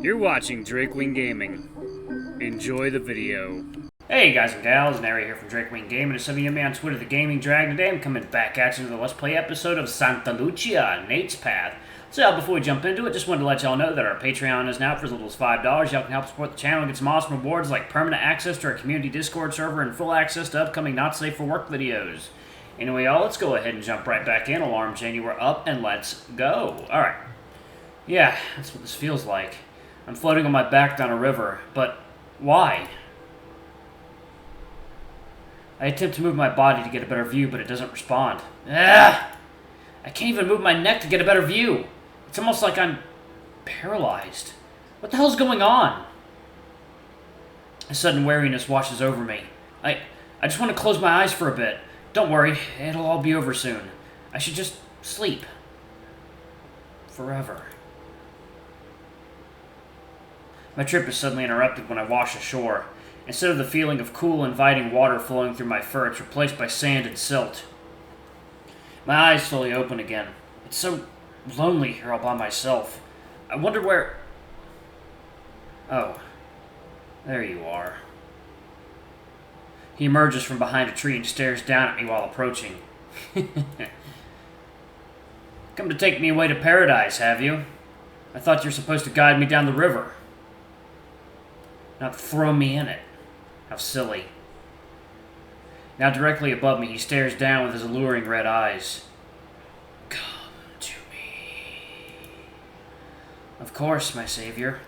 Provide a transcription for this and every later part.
You're watching Drakewing Gaming. Enjoy the video. Hey guys and gals, Nary here from Drakewing Gaming, and some of you me on Twitter, The Gaming Dragon. Today I'm coming back at you with a Let's Play episode of Santa Lucia, Nate's Path. So before we jump into it, just wanted to let y'all know that our Patreon is now for as little as $5. Y'all can help support the channel and get some awesome rewards like permanent access to our community Discord server and full access to upcoming Not Safe for Work videos. Anyway, y'all, let's go ahead and jump right back in. Alarm chain, you are up, and let's go. Alright. Yeah, that's what this feels like. I'm floating on my back down a river, but why? I attempt to move my body to get a better view, but it doesn't respond. Ah! I can't even move my neck to get a better view. It's almost like I'm paralyzed. What the hell's going on? A sudden weariness washes over me. I just want to close my eyes for a bit. Don't worry, it'll all be over soon. I should just sleep. Forever. My trip is suddenly interrupted when I wash ashore. Instead of the feeling of cool, inviting water flowing through my fur, it's replaced by sand and silt. My eyes slowly open again. It's so lonely here all by myself. I wonder where... Oh. There you are. He emerges from behind a tree and stares down at me while approaching. Come to take me away to paradise, have you? I thought you were supposed to guide me down the river. Not throw me in it. How silly. Now directly above me, he stares down with his alluring red eyes. Come to me. Of course, my savior.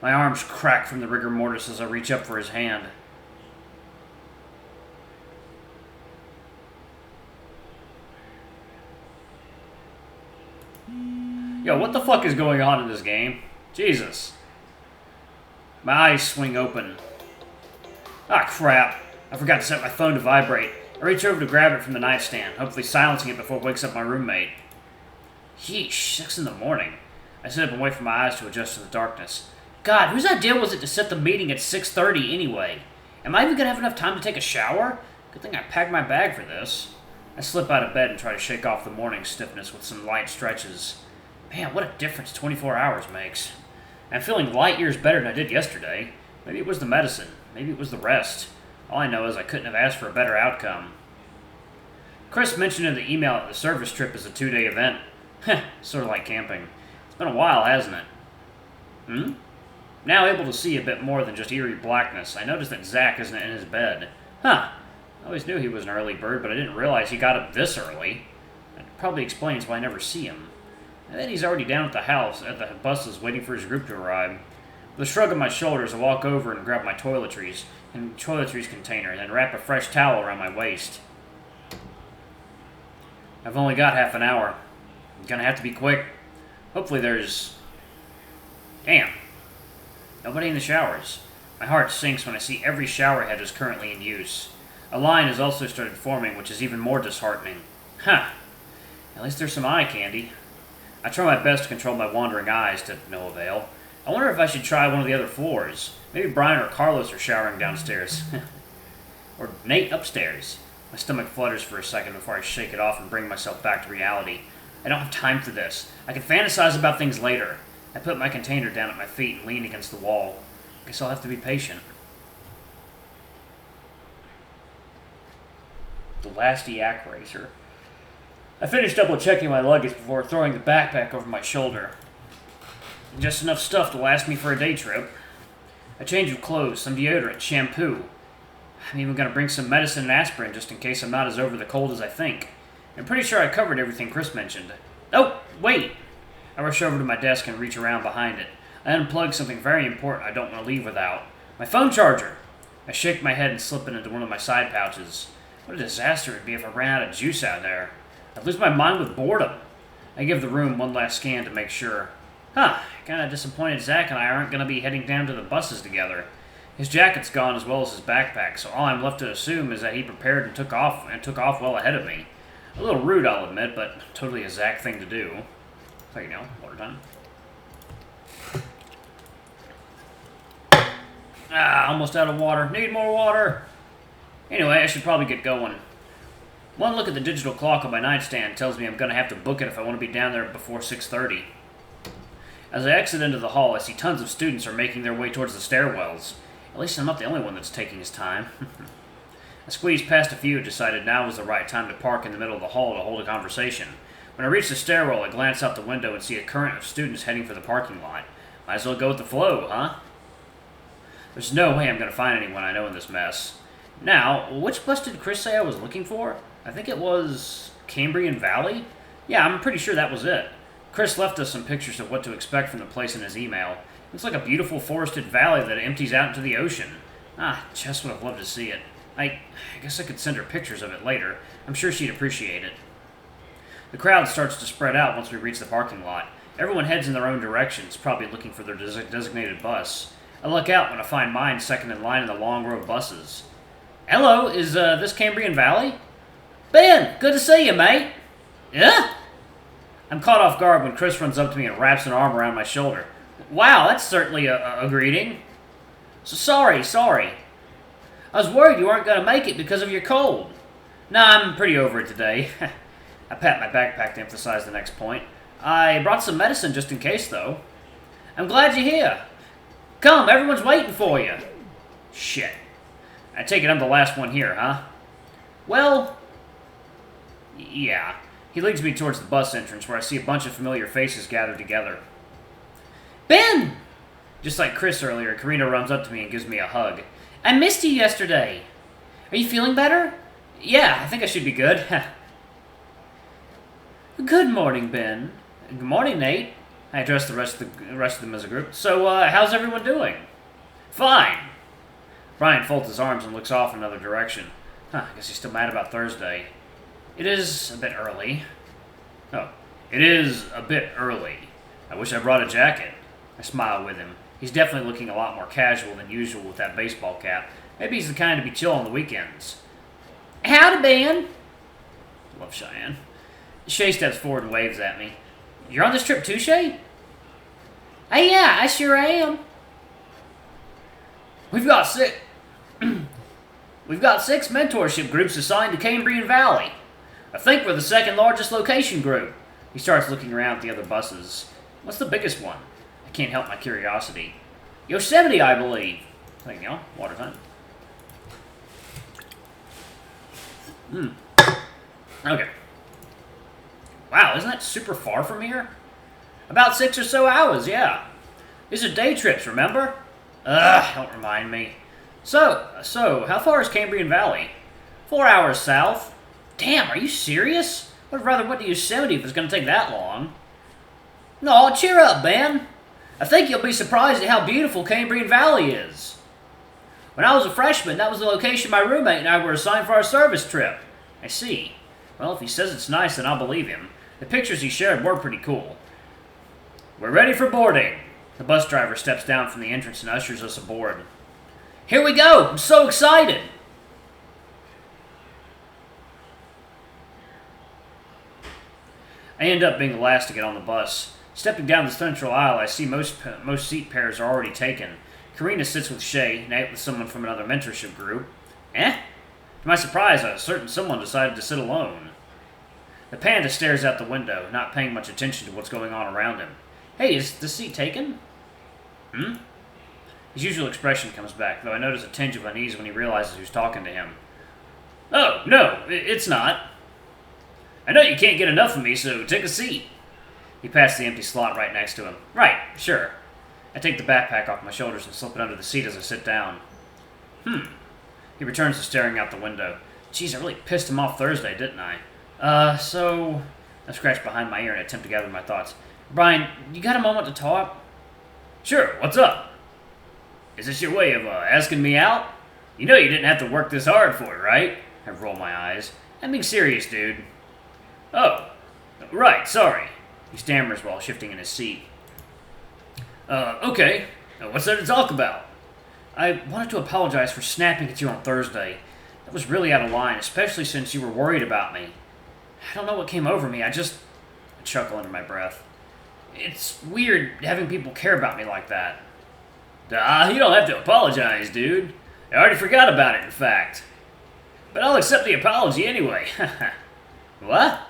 My arms crack from the rigor mortis as I reach up for his hand. Yo, what the fuck is going on in this game? Jesus. My eyes swing open. Ah, crap. I forgot to set my phone to vibrate. I reach over to grab it from the nightstand, hopefully silencing it before it wakes up my roommate. Yeesh, 6 in the morning. I sit up and wait for my eyes to adjust to the darkness. God, whose idea was it to set the meeting at 6:30 anyway? Am I even going to have enough time to take a shower? Good thing I packed my bag for this. I slip out of bed and try to shake off the morning stiffness with some light stretches. Man, what a difference 24 hours makes. I'm feeling light years better than I did yesterday. Maybe it was the medicine. Maybe it was the rest. All I know is I couldn't have asked for a better outcome. Chris mentioned in the email that the service trip is a 2-day event. Heh, sort of like camping. It's been a while, hasn't it? Now able to see a bit more than just eerie blackness, I noticed that Zach isn't in his bed. Huh. I always knew he was an early bird, but I didn't realize he got up this early. That probably explains why I never see him. And then he's already down at the house, at the buses, waiting for his group to arrive. With a shrug of my shoulders, I walk over and grab my toiletries container, then wrap a fresh towel around my waist. I've only got half an hour. I'm gonna have to be quick. Hopefully there's... Damn. Nobody in the showers. My heart sinks when I see every shower head is currently in use. A line has also started forming, which is even more disheartening. Huh. At least there's some eye candy. I try my best to control my wandering eyes to no avail. I wonder if I should try one of the other floors. Maybe Brian or Carlos are showering downstairs. Or Nate upstairs. My stomach flutters for a second before I shake it off and bring myself back to reality. I don't have time for this. I can fantasize about things later. I put my container down at my feet and lean against the wall. Guess I'll have to be patient. The last yak racer. I finished double-checking my luggage before throwing the backpack over my shoulder. Just enough stuff to last me for a day trip. A change of clothes, some deodorant, shampoo. I'm even going to bring some medicine and aspirin just in case I'm not as over the cold as I think. I'm pretty sure I covered everything Chris mentioned. Oh, wait! I rush over to my desk and reach around behind it. I unplug something very important I don't want to leave without. My phone charger! I shake my head and slip it into one of my side pouches. What a disaster it would be if I ran out of juice out there. I'd lose my mind with boredom. I give the room one last scan to make sure. Huh, kinda disappointed Zach and I aren't gonna be heading down to the buses together. His jacket's gone as well as his backpack, so all I'm left to assume is that he prepared and took off well ahead of me. A little rude, I'll admit, but totally a Zach thing to do. So, you know, water time. Ah, almost out of water. Need more water! Anyway, I should probably get going. One look at the digital clock on my nightstand tells me I'm going to have to book it if I want to be down there before 6:30. As I exit into the hall, I see tons of students are making their way towards the stairwells. At least I'm not the only one that's taking his time. I squeezed past a few and decided now was the right time to park in the middle of the hall to hold a conversation. When I reach the stairwell, I glance out the window and see a current of students heading for the parking lot. Might as well go with the flow, huh? There's no way I'm going to find anyone I know in this mess. Now, which bus did Chris say I was looking for? I think it was Cambrian Valley? Yeah, I'm pretty sure that was it. Chris left us some pictures of what to expect from the place in his email. It's like a beautiful forested valley that empties out into the ocean. Jess would have loved to see it. I guess I could send her pictures of it later. I'm sure she'd appreciate it. The crowd starts to spread out once we reach the parking lot. Everyone heads in their own directions, probably looking for their designated bus. I look out when I find mine second in line in the long row of buses. Hello, is this Cambrian Valley? Ben, good to see you, mate. Yeah? I'm caught off guard when Chris runs up to me and wraps an arm around my shoulder. Wow, that's certainly a greeting. So sorry. I was worried you weren't going to make it because of your cold. Nah, I'm pretty over it today. I pat my backpack to emphasize the next point. I brought some medicine just in case, though. I'm glad you're here. Come, everyone's waiting for you. Shit. I take it I'm the last one here, huh? Well, yeah. He leads me towards the bus entrance where I see a bunch of familiar faces gathered together. Ben! Just like Chris earlier, Karina runs up to me and gives me a hug. I missed you yesterday. Are you feeling better? Yeah, I think I should be good. Good morning, Ben. Good morning, Nate. I address the rest of them as a group. So, how's everyone doing? Fine. Brian folds his arms and looks off in another direction. I guess he's still mad about Thursday. It is a bit early. Oh, it is a bit early. I wish I brought a jacket. I smile with him. He's definitely looking a lot more casual than usual with that baseball cap. Maybe he's the kind to be chill on the weekends. Howdy, Ben. Love Cheyenne. Shay steps forward and waves at me. You're on this trip too, Shay? Hey, yeah, I sure am. We've got six mentorship groups assigned to Cambrian Valley. I think we're the second largest location group. He starts looking around at the other buses. What's the biggest one? I can't help my curiosity. Yosemite, I believe. Thank you. Water time. Okay. Wow, isn't that super far from here? About 6 or so hours, yeah. These are day trips, remember? Don't remind me. So, how far is Cambrian Valley? 4 hours south. Damn, are you serious? I would rather went to Yosemite if it's going to take that long. No, cheer up, Ben. I think you'll be surprised at how beautiful Cambrian Valley is. When I was a freshman, that was the location my roommate and I were assigned for our service trip. I see. Well, if he says it's nice, then I'll believe him. The pictures he shared were pretty cool. We're ready for boarding. The bus driver steps down from the entrance and ushers us aboard. Here we go! I'm so excited! I end up being the last to get on the bus. Stepping down the central aisle, I see most seat pairs are already taken. Karina sits with Shay, Nate with someone from another mentorship group. To my surprise, a certain someone decided to sit alone. The panda stares out the window, not paying much attention to what's going on around him. Hey, is the seat taken? His usual expression comes back, though I notice a tinge of unease when he realizes who's talking to him. Oh, no, it's not. I know you can't get enough of me, so take a seat. He passed the empty slot right next to him. Right, sure. I take the backpack off my shoulders and slip it under the seat as I sit down. He returns to staring out the window. Geez, I really pissed him off Thursday, didn't I? So... I scratch behind my ear and attempt to gather my thoughts. Brian, you got a moment to talk? Sure, what's up? Is this your way of asking me out? You know you didn't have to work this hard for it, right? I roll my eyes. I'm being serious, dude. Oh, right, sorry. He stammers while shifting in his seat. Okay. What's there to talk about? I wanted to apologize for snapping at you on Thursday. That was really out of line, especially since you were worried about me. I don't know what came over me, I chuckle under my breath. It's weird having people care about me like that. You don't have to apologize, dude. I already forgot about it, in fact. But I'll accept the apology anyway. What?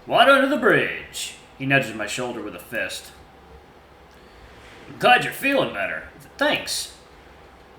Water under the bridge. He nudges my shoulder with a fist. I'm glad you're feeling better. Thanks.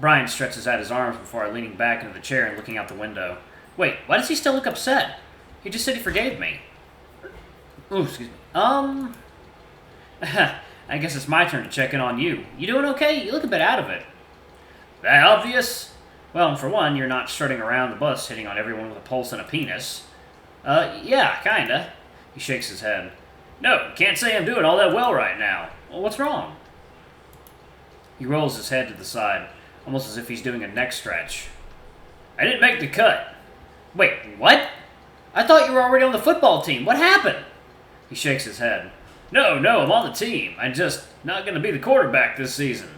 Brian stretches out his arms before leaning back into the chair and looking out the window. Wait, why does he still look upset? He just said he forgave me. Ooh, excuse me. I guess it's my turn to check in on you. You doing okay? You look a bit out of it. That obvious? Well, for one, you're not strutting around the bus hitting on everyone with a pulse and a penis. Yeah, kinda. He shakes his head. No, can't say I'm doing all that well right now. Well, what's wrong? He rolls his head to the side, almost as if he's doing a neck stretch. I didn't make the cut. Wait, what? I thought you were already on the football team. What happened? He shakes his head. No, I'm on the team. I'm just not going to be the quarterback this season.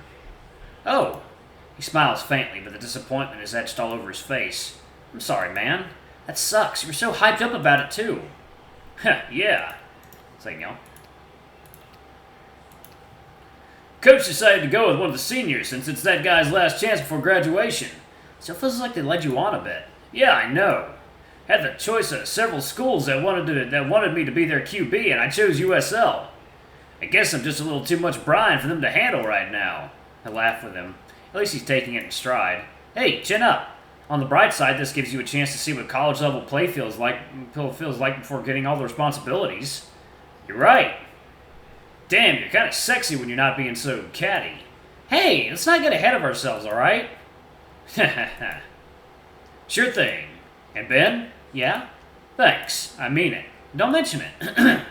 Oh. He smiles faintly, but the disappointment is etched all over his face. I'm sorry, man. That sucks. You were so hyped up about it, too. Yeah. It's like, Coach decided to go with one of the seniors since it's that guy's last chance before graduation. Still feels like they led you on a bit. Yeah, I know. Had the choice of several schools that wanted me to be their QB, and I chose USL. I guess I'm just a little too much Brian for them to handle right now. I laugh with him. At least he's taking it in stride. Hey, chin up. On the bright side, this gives you a chance to see what college-level play feels like before getting all the responsibilities. You're right. Damn, you're kind of sexy when you're not being so catty. Hey, let's not get ahead of ourselves, all right? Sure thing. And Ben? Yeah? Thanks. I mean it. Don't mention it.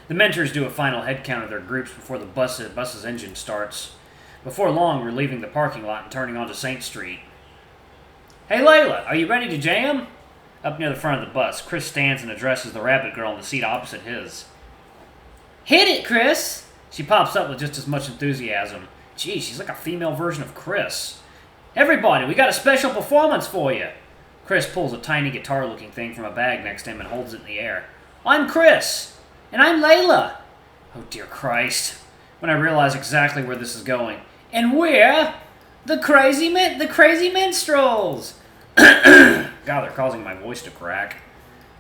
The mentors do a final head count of their groups before the bus's engine starts. Before long, we're leaving the parking lot and turning onto St. Street. Hey, Layla, are you ready to jam? Up near the front of the bus, Chris stands and addresses the rabbit girl in the seat opposite his. Hit it, Chris! She pops up with just as much enthusiasm. Gee, she's like a female version of Chris. Everybody, we got a special performance for you. Chris pulls a tiny guitar-looking thing from a bag next to him and holds it in the air. I'm Chris. And I'm Layla. Oh, dear Christ. When I realize exactly where this is going. And we're the crazy minstrels. God, they're causing my voice to crack.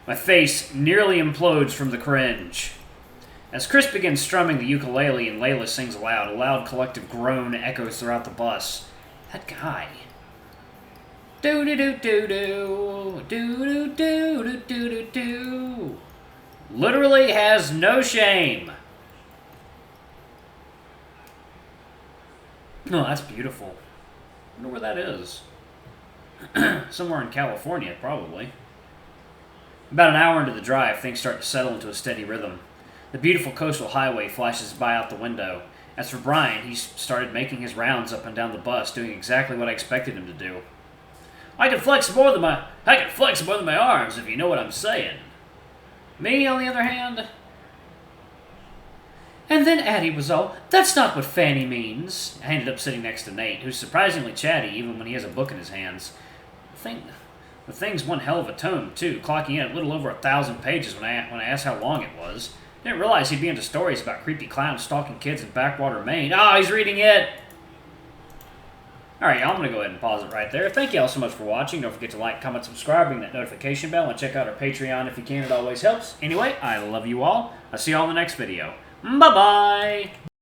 My face nearly implodes from the cringe. As Chris begins strumming the ukulele and Layla sings aloud, a loud collective groan echoes throughout the bus. That guy. Do-do-do-do-do. Do-do-do-do-do-do-do. Literally has no shame. Oh, that's beautiful. I wonder where that is. Somewhere in California, probably. About an hour into the drive, things start to settle into a steady rhythm. The beautiful coastal highway flashes by out the window. As for Brian, he started making his rounds up and down the bus, doing exactly what I expected him to do. I can flex more than my arms, if you know what I'm saying. Me, on the other hand... And then Addie was all, that's not what Fanny means. I ended up sitting next to Nate, who's surprisingly chatty even when he has a book in his hands. The thing's one hell of a tome, too, clocking in at a little over 1,000 pages when I asked how long it was. Didn't realize he'd be into stories about creepy clowns stalking kids in backwater Maine. Oh, he's reading it! Alright, y'all, I'm going to go ahead and pause it right there. Thank you all so much for watching. Don't forget to like, comment, subscribe, ring that notification bell, and check out our Patreon if you can. It always helps. Anyway, I love you all. I'll see you all in the next video. Bye-bye!